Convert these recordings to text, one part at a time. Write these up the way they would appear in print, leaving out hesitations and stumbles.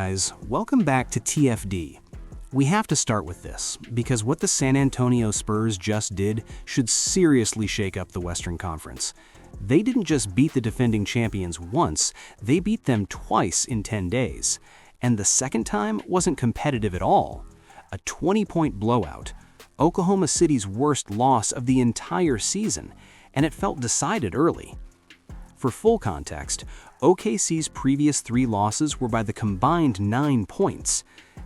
guys, welcome back to TFD. We have to start with this, because what the San Antonio Spurs just did should seriously shake up the Western Conference. They didn't just beat the defending champions once, they beat them twice in 10 days. And the second time wasn't competitive at all. A 20-point blowout, Oklahoma City's worst loss of the entire season, and it felt decided early. For full context, OKC's previous 3 losses were by the combined 9 points.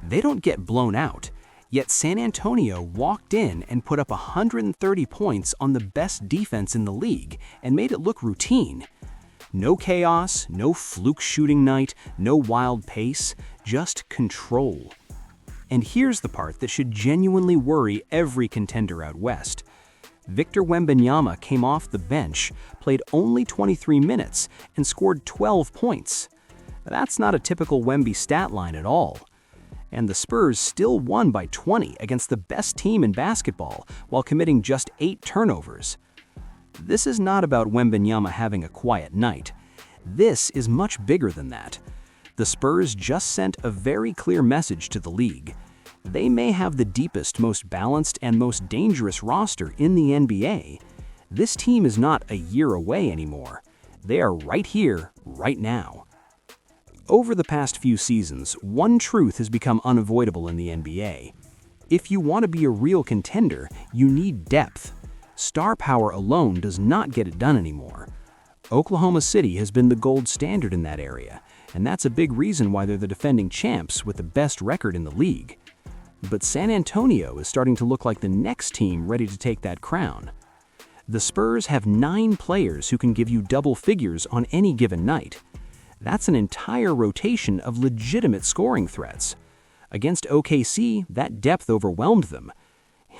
They don't get blown out, yet San Antonio walked in and put up 130 points on the best defense in the league and made it look routine. No chaos, no fluke shooting night, no wild pace, just control. And here's the part that should genuinely worry every contender out west. Victor Wembanyama came off the bench, played only 23 minutes, and scored 12 points. That's not a typical Wemby stat line at all. And the Spurs still won by 20 against the best team in basketball while committing just 8 turnovers. This is not about Wembanyama having a quiet night. This is much bigger than that. The Spurs just sent a very clear message to the league. They may have the deepest, most balanced, and most dangerous roster in the NBA. This team is not a year away anymore. They are right here, right now. Over the past few seasons, one truth has become unavoidable in the NBA. If you want to be a real contender, you need depth. Star power alone does not get it done anymore. Oklahoma City has been the gold standard in that area, and that's a big reason why they're the defending champs with the best record in the league. But San Antonio is starting to look like the next team ready to take that crown. The Spurs have 9 players who can give you double figures on any given night. That's an entire rotation of legitimate scoring threats. Against OKC, that depth overwhelmed them.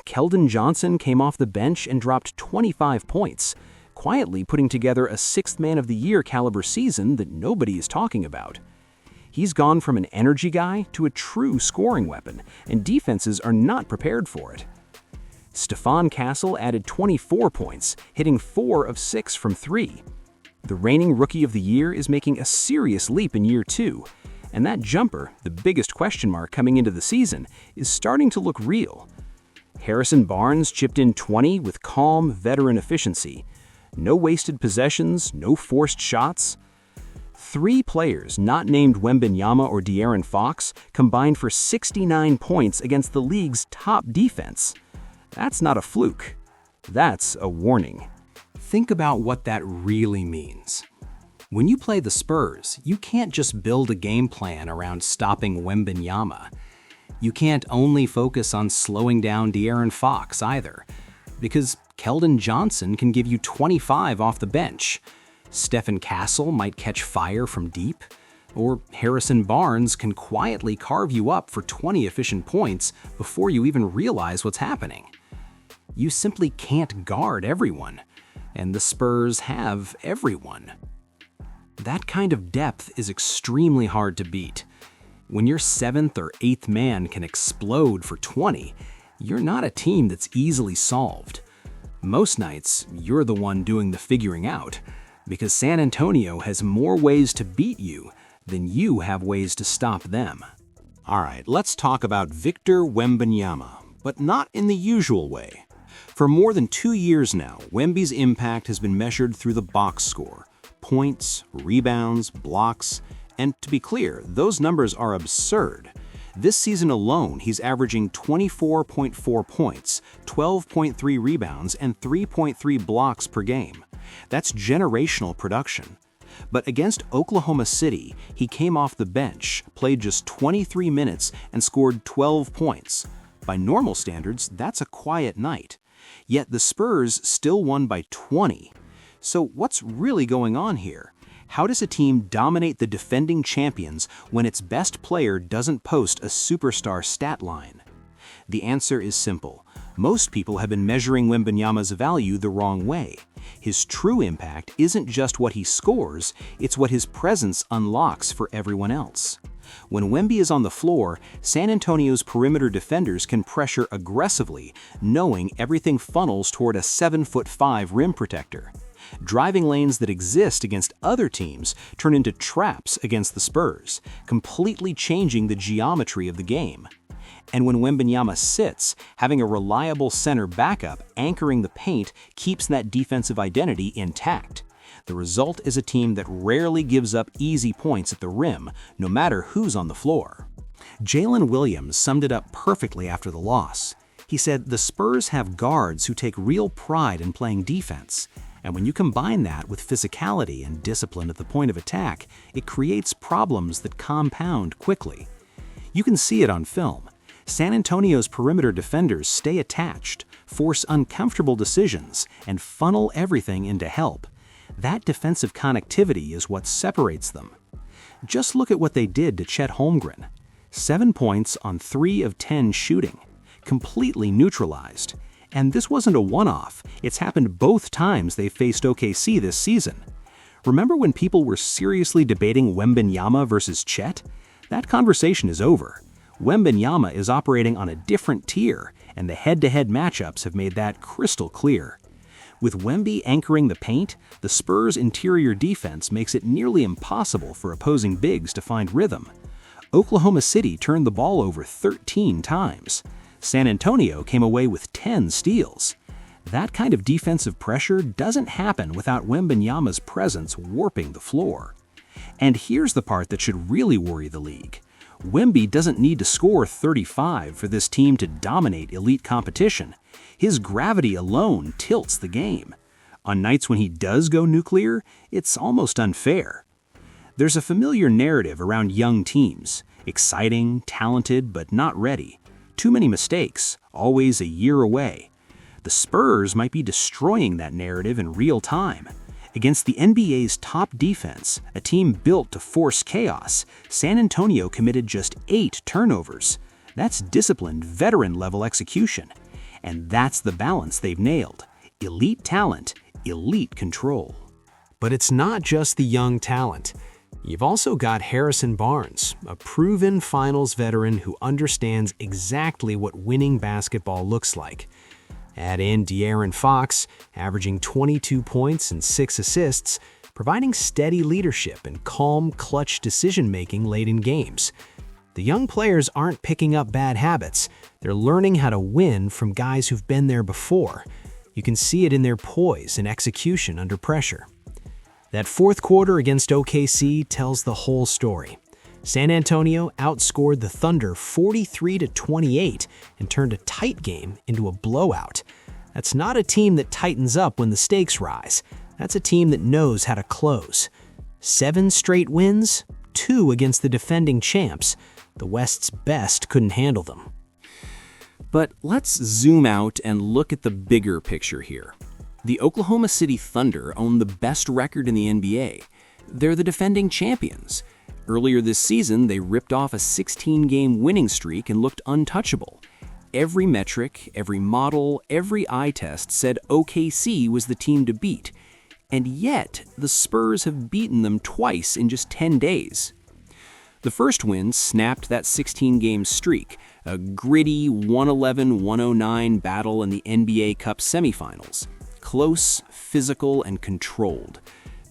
Keldon Johnson came off the bench and dropped 25 points, quietly putting together a 6th Man of the Year caliber season that nobody is talking about. He's gone from an energy guy to a true scoring weapon, and defenses are not prepared for it. Stephon Castle added 24 points, hitting 4 of 6 from 3. The reigning Rookie of the Year is making a serious leap in year 2, and that jumper, the biggest question mark coming into the season, is starting to look real. Harrison Barnes chipped in 20 with calm, veteran efficiency. No wasted possessions, no forced shots. 3 players not named Wembanyama or De'Aaron Fox combined for 69 points against the league's top defense. That's not a fluke. That's a warning. Think about what that really means. When you play the Spurs, you can't just build a game plan around stopping Wembanyama. You can't only focus on slowing down De'Aaron Fox either, because Keldon Johnson can give you 25 off the bench. Stephon Castle might catch fire from deep, or Harrison Barnes can quietly carve you up for 20 efficient points before you even realize what's happening. You simply can't guard everyone, and the Spurs have everyone. That kind of depth is extremely hard to beat. When your 7th or 8th man can explode for 20, you're not a team that's easily solved. Most nights, you're the one doing the figuring out, because San Antonio has more ways to beat you than you have ways to stop them. All right, let's talk about Victor Wembanyama, but not in the usual way. For more than 2 years now, Wemby's impact has been measured through the box score: points, rebounds, blocks, and to be clear, those numbers are absurd. This season alone, he's averaging 24.4 points, 12.3 rebounds, and 3.3 blocks per game. That's generational production. But against Oklahoma City, he came off the bench, played just 23 minutes, and scored 12 points. By normal standards, that's a quiet night. Yet the Spurs still won by 20. So what's really going on here? How does a team dominate the defending champions when its best player doesn't post a superstar stat line? The answer is simple. Most people have been measuring Wembanyama's value the wrong way. His true impact isn't just what he scores, it's what his presence unlocks for everyone else. When Wemby is on the floor, San Antonio's perimeter defenders can pressure aggressively, knowing everything funnels toward a 7'5" rim protector. driving lanes that exist against other teams turn into traps against the Spurs, completely changing the geometry of the game. And when Wembanyama sits, having a reliable center backup anchoring the paint keeps that defensive identity intact. The result is a team that rarely gives up easy points at the rim, no matter who's on the floor. Jalen Williams summed it up perfectly after the loss. He said, "The Spurs have guards who take real pride in playing defense, and when you combine that with physicality and discipline at the point of attack, it creates problems that compound quickly." You can see it on film. San Antonio's perimeter defenders stay attached, force uncomfortable decisions, and funnel everything into help. That defensive connectivity is what separates them. Just look at what they did to Chet Holmgren. 7 points on 3 of 10 shooting, completely neutralized. And this wasn't a one-off. It's happened both times they faced OKC this season. Remember when people were seriously debating Wembanyama versus Chet? That conversation is over. Wembanyama is operating on a different tier, and the head-to-head matchups have made that crystal clear. With Wemby anchoring the paint, the Spurs' interior defense makes it nearly impossible for opposing bigs to find rhythm. Oklahoma City turned the ball over 13 times. San Antonio came away with 10 steals. That kind of defensive pressure doesn't happen without Wembanyama's presence warping the floor. And here's the part that should really worry the league. Wemby doesn't need to score 35 for this team to dominate elite competition. His gravity alone tilts the game. On nights when he does go nuclear, it's almost unfair. There's a familiar narrative around young teams. Exciting, talented, but not ready. Too many mistakes, always a year away. The Spurs might be destroying that narrative in real time. Against the NBA's top defense, a team built to force chaos, San Antonio committed just 8 turnovers. That's disciplined, veteran-level execution. And that's the balance they've nailed. Elite talent, elite control. But it's not just the young talent. You've also got Harrison Barnes, a proven finals veteran who understands exactly what winning basketball looks like. Add in De'Aaron Fox, averaging 22 points and 6 assists, providing steady leadership and calm, clutch decision-making late in games. The young players aren't picking up bad habits. They're learning how to win from guys who've been there before. You can see it in their poise and execution under pressure. That fourth quarter against OKC tells the whole story. San Antonio outscored the Thunder 43-28 and turned a tight game into a blowout. That's not a team that tightens up when the stakes rise. That's a team that knows how to close. 7 straight wins, 2 against the defending champs. The West's best couldn't handle them. But let's zoom out and look at the bigger picture here. The Oklahoma City Thunder own the best record in the NBA. They're the defending champions. Earlier this season, they ripped off a 16-game winning streak and looked untouchable. Every metric, every model, every eye test said OKC was the team to beat. And yet, the Spurs have beaten them twice in just 10 days. The first win snapped that 16-game streak, a gritty 111-109 battle in the NBA Cup semifinals. Close, physical, and controlled.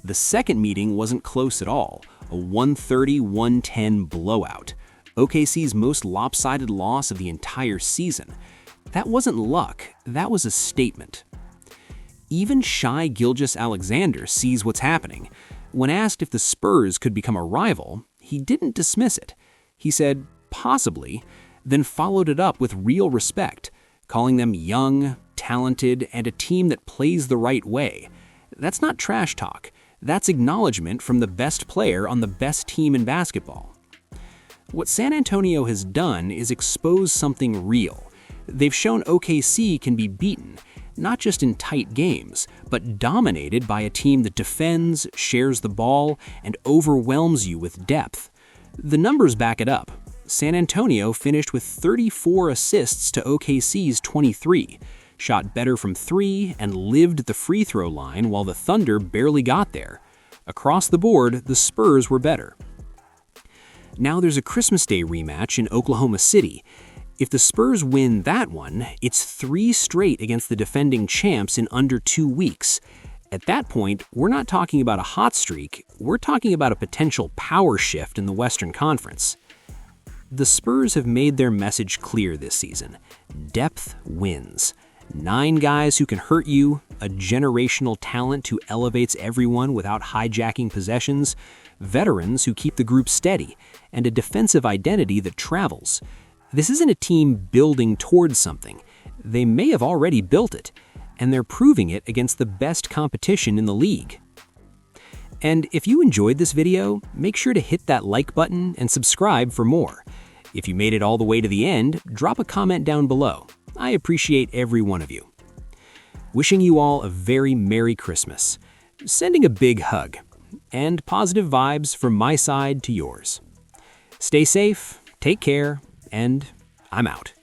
The second meeting wasn't close at all, a 130-110 blowout, OKC's most lopsided loss of the entire season. That wasn't luck, that was a statement. Even shy Gilgeous-Alexander sees what's happening. When asked if the Spurs could become a rival, he didn't dismiss it. He said, possibly, then followed it up with real respect, calling them young, talented, and a team that plays the right way. That's not trash talk. That's acknowledgement from the best player on the best team in basketball. What San Antonio has done is expose something real. They've shown OKC can be beaten, not just in tight games, but dominated by a team that defends, shares the ball, and overwhelms you with depth. The numbers back it up. San Antonio finished with 34 assists to OKC's 23, shot better from 3, and lived the free throw line while the Thunder barely got there. Across the board, the Spurs were better. Now there's a Christmas Day rematch in Oklahoma City. If the Spurs win that one, it's 3 straight against the defending champs in under 2 weeks. At that point, we're not talking about a hot streak, we're talking about a potential power shift in the Western Conference. The Spurs have made their message clear this season. Depth wins. 9 guys who can hurt you, a generational talent who elevates everyone without hijacking possessions, veterans who keep the group steady, and a defensive identity that travels. This isn't a team building towards something. They may have already built it, and they're proving it against the best competition in the league. And if you enjoyed this video, make sure to hit that like button and subscribe for more. If you made it all the way to the end, drop a comment down below. I appreciate every one of you. Wishing you all a very Merry Christmas. Sending a big hug. And positive vibes from my side to yours. Stay safe, take care, and I'm out.